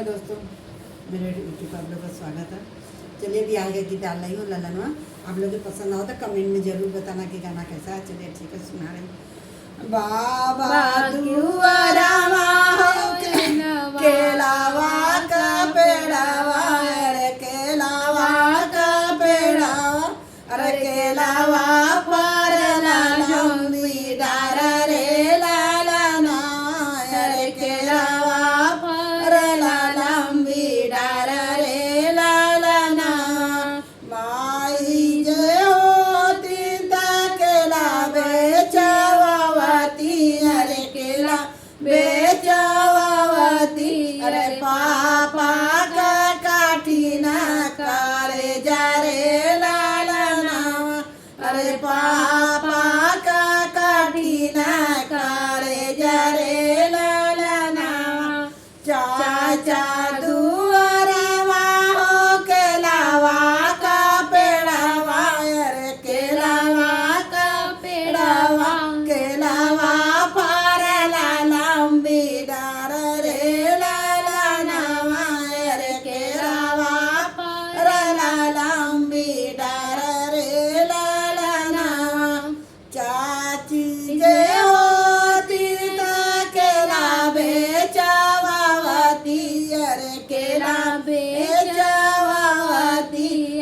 दोस्तों, मेरे यूट्यूब पर आप लोग का स्वागत है। चलिए अभी आगे गीत डाल रही हूँ ललनवा। आप लोग को पसंद आओ तो कमेंट में ज़रूर बताना कि गाना कैसा है। चलिए ठीक है, सुना रही हूँ। बाबा दुआरावा केलावा का पेड़ावा, अरे केलावा का पेड़ावा, अरे केलावा पर लंबी डार रे लालना, अरे केलावा पर लंबी डार रे लालना। माई जे होती केला बेचवावती, अरे केला बेचवावती, अरे पापा का काठी न करे जा रे लालना, अरे पापा का काठी न करे जा रे लालना। चाचा दुआरवा हो केलावा का पेड़ावा, अरे केलावा का पेड़ावा, केलावा पर लंबी डार रे लालनावा, अरे केलावा पर लंबी डार रे लालनावा। चाची जे होती केला बेचवावती, अरे केला बेचवावती,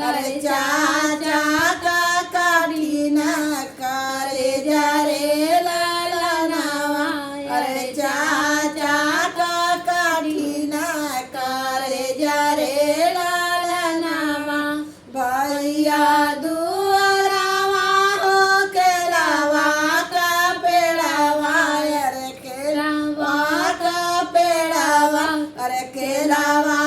अरे चाचा का काठी न करे जा रे लालनावा, अरे चाचा का काठी न करे जा रे लालनावा। भैया दुआरावा हो केलावा का पेड़ावा, अरे केलावा का पेड़ावा, अरे केलावा